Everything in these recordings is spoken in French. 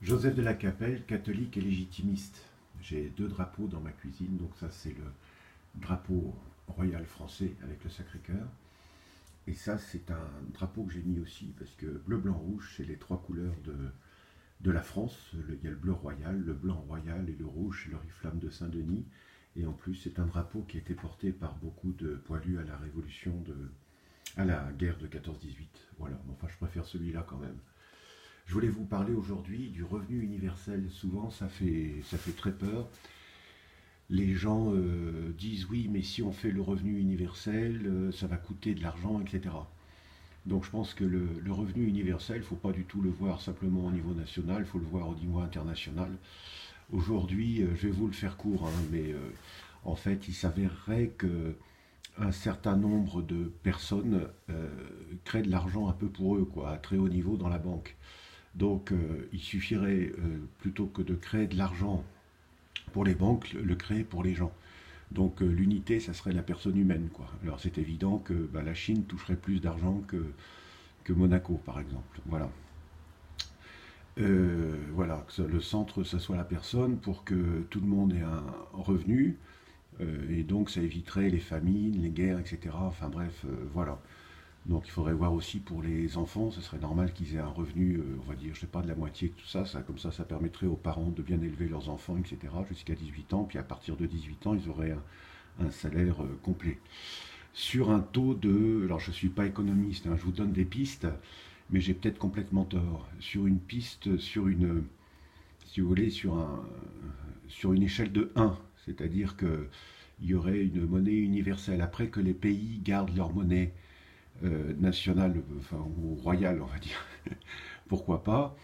Joseph de la Capelle, catholique et légitimiste. J'ai deux drapeaux dans ma cuisine, donc ça c'est le drapeau royal français avec le Sacré-Cœur. Et ça c'est un drapeau que j'ai mis aussi parce que bleu, blanc, rouge, c'est les trois couleurs de la France. Il y a le bleu royal, le blanc royal et le rouge, c'est l'oriflamme de Saint-Denis. Et en plus c'est un drapeau qui a été porté par beaucoup de poilus à la à la guerre de 14-18. Voilà, enfin je préfère celui-là quand même. Je voulais vous parler aujourd'hui du revenu universel. Souvent, ça fait très peur. Les gens disent oui, mais si on fait le revenu universel, ça va coûter de l'argent, etc. Donc je pense que le revenu universel, il ne faut pas du tout le voir simplement au niveau national, il faut le voir au niveau international. Aujourd'hui, je vais vous le faire court, hein, mais en fait, il s'avérerait que un certain nombre de personnes créent de l'argent un peu pour eux, quoi, à très haut niveau dans la banque. Donc, il suffirait, plutôt que de créer de l'argent pour les banques, le créer pour les gens. Donc, l'unité, ça serait la personne humaine, quoi. Alors, c'est évident que bah, la Chine toucherait plus d'argent que Monaco, par exemple. Voilà. Voilà, que le centre, ça soit la personne pour que tout le monde ait un revenu. Et donc, ça éviterait les famines, les guerres, etc. Enfin, bref, voilà. Donc il faudrait voir aussi pour les enfants, ce serait normal qu'ils aient un revenu, on va dire, je sais pas, de la moitié, tout ça, comme ça permettrait aux parents de bien élever leurs enfants, etc., jusqu'à 18 ans, puis à partir de 18 ans, ils auraient un salaire complet. Sur un taux de, alors je ne suis pas économiste, hein, je vous donne des pistes, mais j'ai peut-être complètement tort. Sur une piste, si vous voulez, sur une échelle de 1, c'est-à-dire qu'il y aurait une monnaie universelle. Après que les pays gardent leur monnaie nationale, enfin, ou royale, on va dire, pourquoi pas.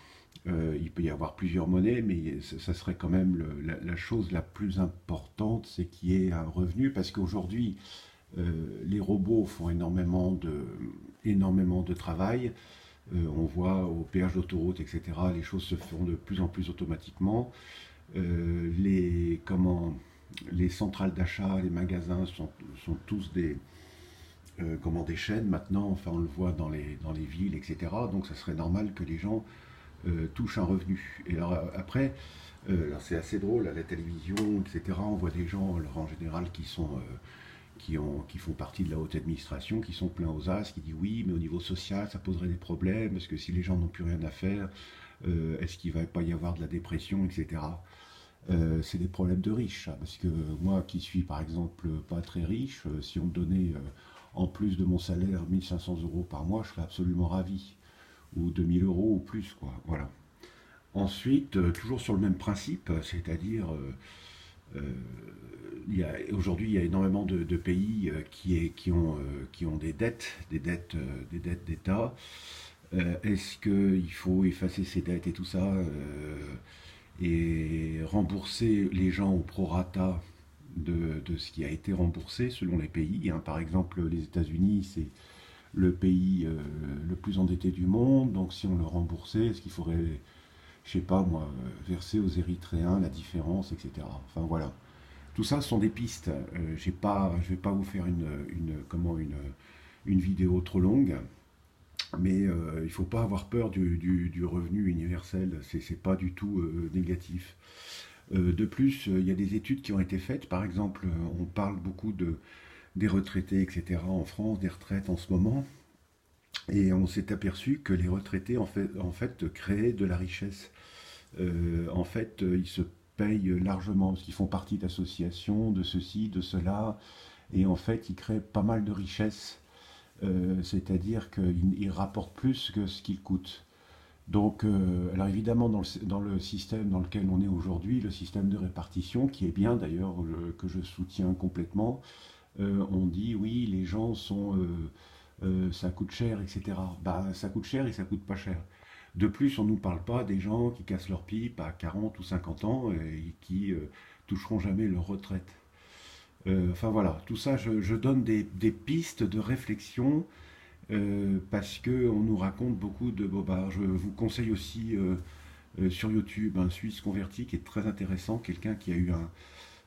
Il peut y avoir plusieurs monnaies, mais ça serait quand même la chose la plus importante, c'est qu'il y ait un revenu, parce qu'aujourd'hui, les robots font énormément de travail. On voit au péage d'autoroute, etc., les choses se font de plus en plus automatiquement. Les centrales d'achat, les magasins sont tous des chaînes maintenant, enfin on le voit dans les villes, etc. Donc ça serait normal que les gens touchent un revenu. Et alors après, alors c'est assez drôle à la télévision, etc. On voit des gens, alors, en général, qui font partie de la haute administration, qui sont pleins aux as, qui disent oui, mais au niveau social, ça poserait des problèmes, parce que si les gens n'ont plus rien à faire, est-ce qu'il ne va pas y avoir de la dépression, etc. C'est des problèmes de riches, ça, parce que moi qui suis par exemple pas très riche, si on me donnait en plus de mon salaire 1 500 € par mois, je serais absolument ravi. Ou 2 000 € ou plus, quoi. Voilà. Ensuite, toujours sur le même principe, c'est-à-dire, aujourd'hui, il y a énormément de pays qui ont des dettes d'État. Est-ce qu'il faut effacer ces dettes et tout ça et rembourser les gens au prorata de ce qui a été remboursé selon les pays, hein. Par exemple, les États-Unis, c'est le pays le plus endetté du monde, donc si on le remboursait, est-ce qu'il faudrait, je sais pas moi, verser aux Érythréens la différence, etc. Enfin voilà. Tout ça sont des pistes. Je vais pas vous faire une vidéo trop longue, mais il ne faut pas avoir peur du revenu universel. C'est pas du tout négatif. De plus, il y a des études qui ont été faites. Par exemple, on parle beaucoup des retraités, etc. en France, des retraites en ce moment. Et on s'est aperçu que les retraités, en fait créaient de la richesse. En fait, ils se payent largement parce qu'ils font partie d'associations, de ceci, de cela. Et en fait, ils créent pas mal de richesses. C'est-à-dire qu'ils rapportent plus que ce qu'ils coûtent. Donc, alors évidemment, dans le système dans lequel on est aujourd'hui, le système de répartition, qui est bien d'ailleurs, que je soutiens complètement, on dit oui, les gens ça coûte cher, etc. Bah, ça coûte cher et ça coûte pas cher. De plus, on ne nous parle pas des gens qui cassent leur pipe à 40 ou 50 ans et qui toucheront jamais leur retraite. Enfin voilà, tout ça, je donne des pistes de réflexion parce qu'on nous raconte beaucoup de bobards. Je vous conseille aussi sur YouTube un Suisse converti qui est très intéressant, quelqu'un qui a eu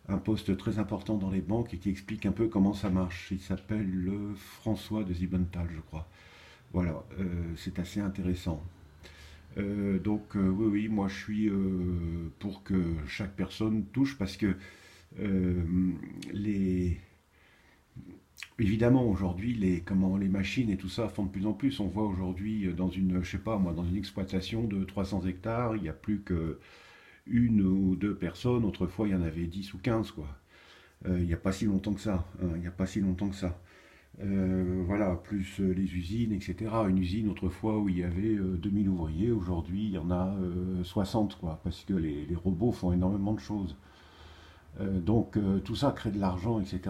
un poste très important dans les banques et qui explique un peu comment ça marche. Il s'appelle François de Zibenthal, je crois. Voilà, c'est assez intéressant. Oui, oui, moi je suis pour que chaque personne touche parce que euh, les, évidemment aujourd'hui les machines et tout ça font de plus en plus. On voit aujourd'hui dans une, je sais pas moi, dans une exploitation de 300 hectares, il n'y a plus que une ou deux personnes. Autrefois il y en avait 10 ou 15 quoi. Il n'y a pas si longtemps que ça, hein, il n'y a pas si longtemps que ça. Voilà, plus les usines, etc. Une usine autrefois où il y avait 2000 ouvriers, aujourd'hui il y en a 60, quoi, parce que les robots font énormément de choses. Tout ça crée de l'argent, etc.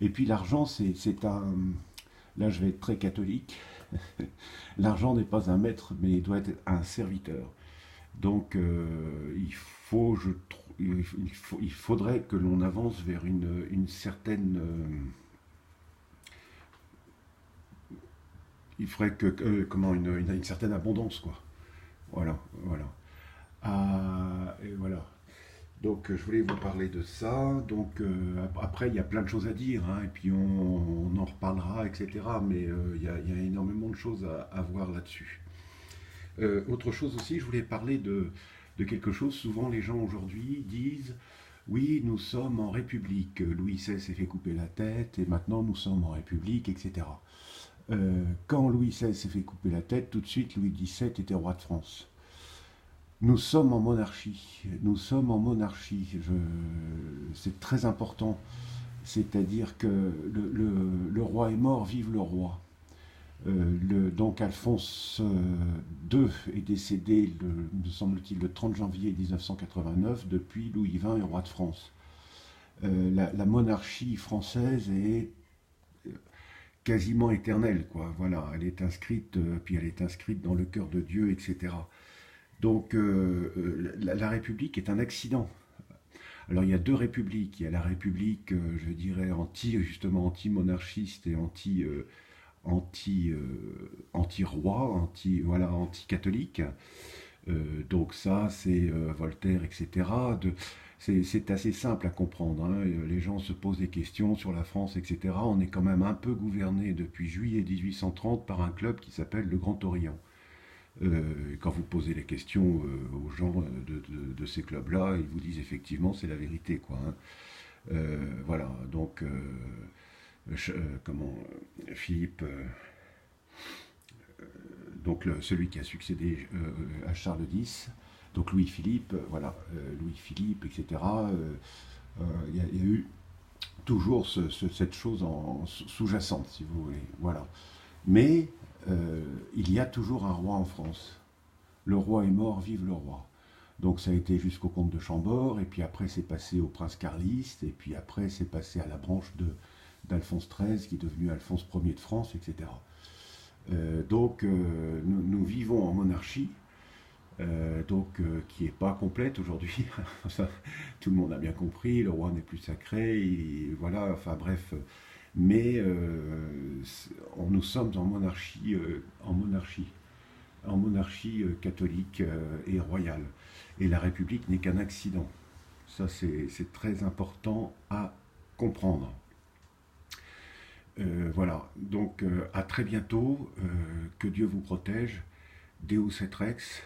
Et puis l'argent, c'est un... Là je vais être très catholique. L'argent n'est pas un maître, mais il doit être un serviteur. Il faudrait que l'on avance vers une certaine... il faudrait comment, une certaine abondance, quoi. Voilà, voilà. Et voilà. Je voulais vous parler de ça. Après, il y a plein de choses à dire, hein, et puis on en reparlera, etc. Mais il y a énormément de choses à voir là-dessus. Autre chose aussi, je voulais parler de quelque chose. Souvent, les gens aujourd'hui disent, oui, nous sommes en République. Louis XVI s'est fait couper la tête, et maintenant nous sommes en République, etc. Quand Louis XVI s'est fait couper la tête, tout de suite Louis XVII était roi de France. Nous sommes en monarchie. Nous sommes en monarchie. C'est très important. C'est-à-dire que le roi est mort, vive le roi. Donc Alphonse II est décédé, me semble-t-il, le 30 janvier 1989. Depuis, Louis XX est roi de France. La monarchie française est quasiment éternelle, quoi. Voilà, elle est inscrite, puis elle est inscrite dans le cœur de Dieu, etc. La République est un accident. Alors il y a deux républiques. Il y a la République, je dirais, justement anti-monarchiste et anti-roi, voilà, anti-catholique. Donc ça, c'est Voltaire, etc. C'est assez simple à comprendre, hein. Les gens se posent des questions sur la France, etc. On est quand même un peu gouverné depuis juillet 1830 par un club qui s'appelle le Grand Orient. Quand vous posez les questions aux gens de ces clubs-là, ils vous disent effectivement c'est la vérité, quoi, hein. Voilà, comment Philippe, celui qui a succédé à Charles X, donc Louis-Philippe, voilà, Louis-Philippe, etc. Il y a eu toujours cette chose sous-jacente, si vous voulez, voilà. Mais il y a toujours un roi en France. Le roi est mort, vive le roi. Donc ça a été jusqu'au comte de Chambord, et puis après c'est passé au prince carliste, et puis après c'est passé à la branche d'Alphonse XIII, qui est devenu Alphonse Ier de France, etc. Nous vivons en monarchie, qui n'est pas complète aujourd'hui. Tout le monde a bien compris, le roi n'est plus sacré, et voilà, enfin bref. Mais nous sommes en monarchie catholique et royale. Et la République n'est qu'un accident. Ça, c'est très important à comprendre. Voilà, à très bientôt, que Dieu vous protège, Deus et Rex,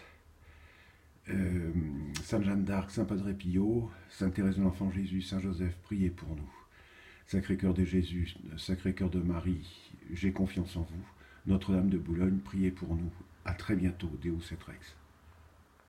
euh, Sainte Jeanne d'Arc, Saint Padre Pio, Sainte Thérèse de l'Enfant Jésus, Saint Joseph, priez pour nous. Sacré-Cœur de Jésus, Sacré-Cœur de Marie, j'ai confiance en vous. Notre-Dame de Boulogne, priez pour nous. À très bientôt, Deus et Rex.